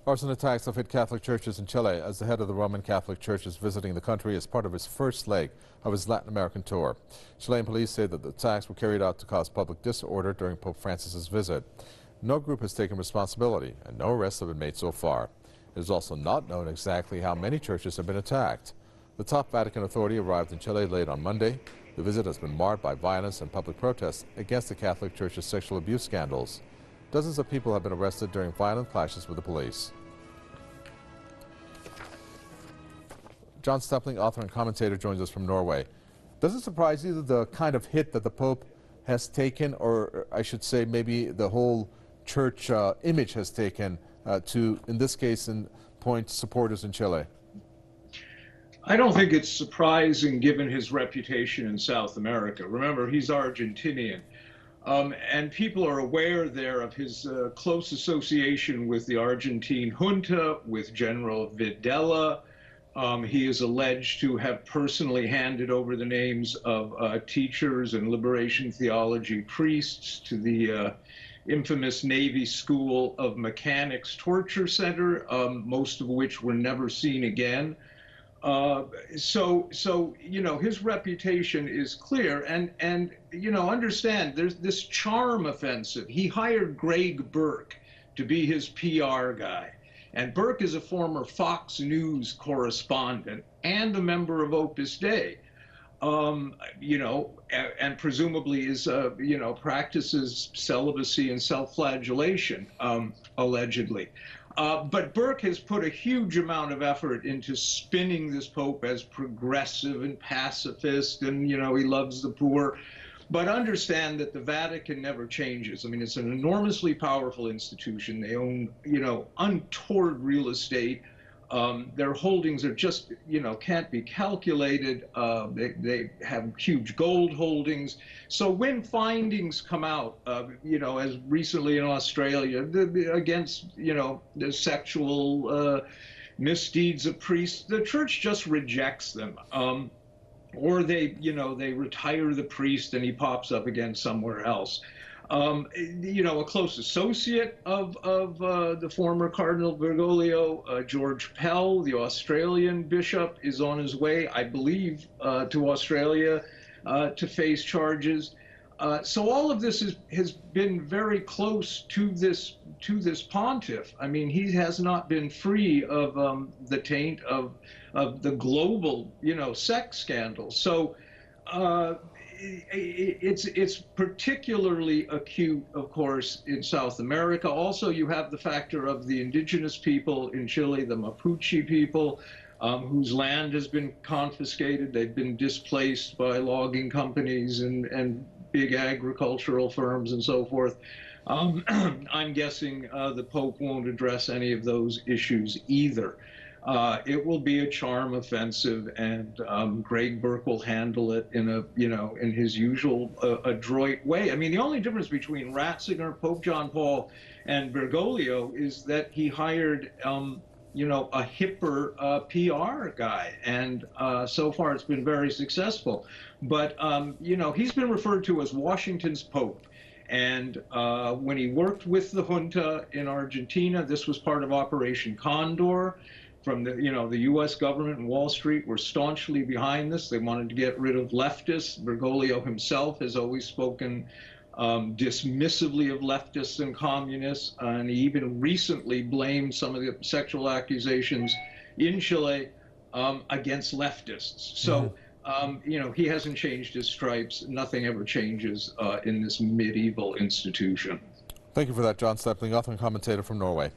Arson attacks have hit Catholic churches in Chile as the head of the Roman Catholic Church is visiting the country as part of his first leg of his Latin American tour. Chilean police say that the attacks were carried out to cause public disorder during Pope Francis's visit. No group has taken responsibility and no arrests have been made so far. It is also not known exactly how many churches have been attacked. The top Vatican authority arrived in Chile late on Monday. The visit has been marred by violence and public protests against the Catholic Church's sexual abuse scandals. Dozens of people have been arrested during violent clashes with the police. John Stepling, author and commentator, joins us from Norway. Does it surprise you the kind of hit that the Pope has taken, or I should say maybe the whole church image has taken to, in this case, point supporters in Chile? I don't think it's surprising given his reputation in South America. Remember, he's Argentinian. And people are aware there of his close association with the Argentine junta, with General Videla. He is alleged to have personally handed over the names of teachers and liberation theology priests to the infamous Navy School of Mechanics Torture Center, most of which were never seen again. So you know, his reputation is clear, and you know, understand there's this charm offensive. He hired Greg Burke to be his PR guy, and Burke is a former Fox News correspondent and a member of Opus Dei. You know, and presumably is you know, practices celibacy and self-flagellation, allegedly. But Burke has put a huge amount of effort into spinning this Pope as progressive and pacifist, and, you know, he loves the poor. But understand that the Vatican never changes. I mean, it's an enormously powerful institution. They own, you know, untoward real estate. Their holdings are just, you know, can't be calculated. They have huge gold holdings. So when findings come out, you know, as recently in Australia, against, you know, the sexual misdeeds of priests, the church just rejects them. Or they, you know, they retire the priest and he pops up again somewhere else. You know, a close associate of the former Cardinal Bergoglio, George Pell, the Australian bishop, is on his way, I believe, to Australia to face charges. So all of this has been very close to this pontiff. I mean, he has not been free of the taint of the global, you know, sex scandal. So it's particularly acute, of course, in South America. Also, you have the factor of the indigenous people in Chile, the Mapuche people, whose land has been confiscated. They've been displaced by logging companies and big agricultural firms and so forth. I'm guessing the Pope won't address any of those issues either. It will be a charm offensive, and Greg Burke will handle it in a, you know, in his usual adroit way. I mean, the only difference between Ratzinger, Pope John Paul, and Bergoglio is that he hired, you know, a hipper PR guy, and so far it's been very successful. But you know, he's been referred to as Washington's Pope. And when he worked with the junta in Argentina, this was part of Operation Condor. From the, you know, the U.S. government and Wall Street were staunchly behind this. They wanted to get rid of leftists. Bergoglio himself has always spoken dismissively of leftists and communists, and he even recently blamed some of the sexual accusations in Chile against leftists. So, you know, he hasn't changed his stripes. Nothing ever changes in this medieval institution. Thank you for that, John Stepling, author and commentator from Norway.